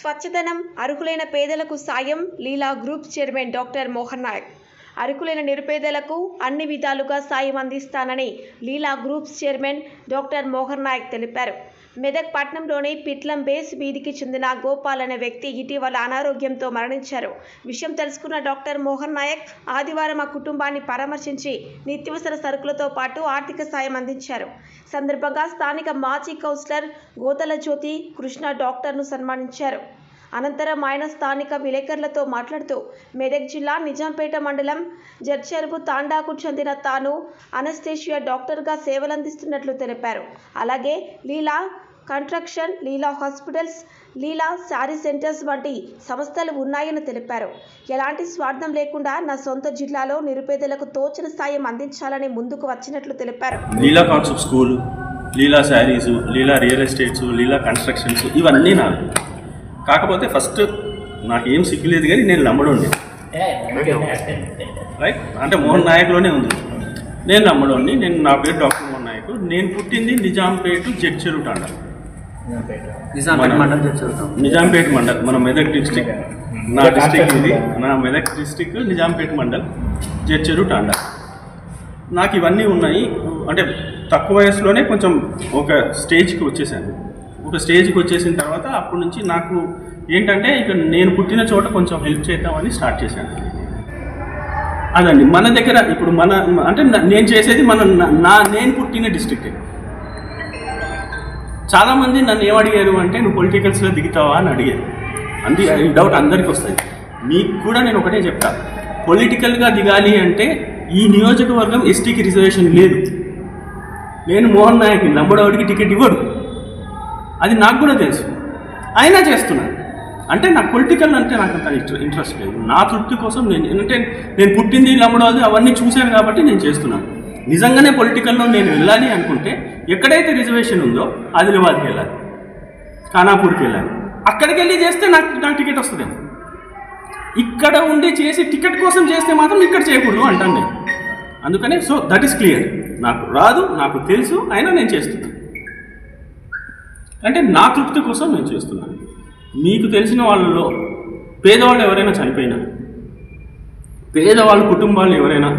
స్వచ్ఛదనం అర్హులైన పేదలకు సాయం Leela group chairman doctor Mohan Naik. అర్హులైన నిరుపేదలకు అన్ని విధాలుగా సాయం అందిస్తానని Leela groups chairman doctor Mohan Naik తెలిపారు. మెదక్ పట్టణంలోని పిట్లం బేస్ వీధికి చెందిన గోపాల్ అనే వ్యక్తి ఇటీవల అనారోగ్యంతో మరణించారు. విషయం తెలుసుకున్న డాక్టర్ మోహన్ నాయక్ ఆదివారం ఆ కుటుంబాన్ని పరామర్శించి నిత్యావసర సరుకులతో పాటు ఆర్థిక సాయం అందించారు. సందర్భంగా స్థానిక మాజీ కౌన్సిలర్ గోతల జ్యోతి కృష్ణ డాక్టర్ను సన్మానించారు. అనంతరం ఆయన స్థానిక విలేకరులతో మాట్లాడుతూ మెదక్ జిల్లా నిజాంపేట మండలం జడ్చెరువు తాండాకు చెందిన తాను అనస్థేషియా డాక్టర్గా సేవలందిస్తున్నట్లు తెలిపారు. అలాగే లీలా కన్స్ట్రక్షన్, లీలా హాస్పిటల్స్, లీలా శారీ సెంటర్స్ వంటి సంస్థలు ఉన్నాయని తెలిపారు. ఎలాంటి స్వార్థం లేకుండా నా సొంత జిల్లాలో నిరుపేదలకు తోచిన సాయం అందించాలని ముందుకు వచ్చినట్లు తెలిపారు. లీలా కాన్సెప్ట్ స్కూల్, లీలా శారీస్, లీలా రియల్ ఎస్టేట్స్, లీలా కన్స్ట్రక్షన్స్ ఇవన్నీ నాకు. కాకపోతే ఫస్ట్ నాకు ఏం సిగ్గులేదు కానీ నేను నమ్మడండి, రైట్, అంటే మోహన్ నాయక్లోనే ఉంది. నేను నమ్మడండి. నా పేరు డాక్టర్ మోహన్ నాయక్. నేను పుట్టింది నిజాంపేట జడ్చెరువు తాండా, నిజాంపేట మండల్, మన మెదక్ డిస్టిక్. నా డిస్టిక్ ఇది, నా మెదక్ డిస్టిక్ నిజాంపేట మండల్ జడ్చెరువు తాండా. నాకు ఇవన్నీ ఉన్నాయి. అంటే తక్కువ వయసులోనే కొంచెం ఒక స్టేజ్కి వచ్చేసాను. ఒక స్టేజ్కి వచ్చేసిన తర్వాత అప్పటి నుంచి నాకు ఏంటంటే ఇక నేను పుట్టిన చోట కొంచెం హెల్ప్ చేద్దామని స్టార్ట్ చేశాను. అదండి మన దగ్గర ఇప్పుడు అంటే నేను చేసేది నేను పుట్టిన డిస్ట్రిక్టే. చాలామంది నన్ను ఏమడిగారు అంటే నువ్వు పొలిటికల్స్లో దిగుతావా అని అడిగారు. ఈ డౌట్ అందరికీ వస్తుంది. మీకు కూడా నేను ఒకటే చెప్తా, పొలిటికల్గా దిగాలి అంటే ఈ నియోజకవర్గం ఎస్టీకి రిజర్వేషన్ లేదు. నేను మోహన్ నాయక్ని లంబడవాడికి టికెట్ ఇవ్వడు, అది నాకు కూడా తెలుసు. అయినా చేస్తున్నాను. అంటే నాకు పొలిటికల్ అంటే నాకు అంత ఇంట్రెస్ట్ లేదు. నా తృప్తి కోసం నేను పుట్టింది లంబడవాది అవన్నీ చూశాను కాబట్టి నేను చేస్తున్నాను. నిజంగానే పొలిటికల్లో నేను వెళ్ళాలి అనుకుంటే ఎక్కడైతే రిజర్వేషన్ ఉందో ఆదిలాబాద్కి వెళ్ళాలి, ఖానాపూర్కి వెళ్ళాలి. అక్కడికి వెళ్ళి చేస్తే నాకు టికెట్ వస్తుందేమో. ఇక్కడ ఉండి చేసి టికెట్ కోసం చేస్తే మాత్రం ఇక్కడ చేయకూడదు అంటాను నేను. అందుకనే సో దట్ ఈస్ క్లియర్. నాకు రాదు, నాకు తెలుసు, అయినా నేను చేస్తున్నాను. అంటే నా తృప్తి కోసం నేను చేస్తున్నాను. మీకు తెలిసిన వాళ్ళలో పేదవాళ్ళు ఎవరైనా చనిపోయినా, పేదవాళ్ళ కుటుంబాలు ఎవరైనా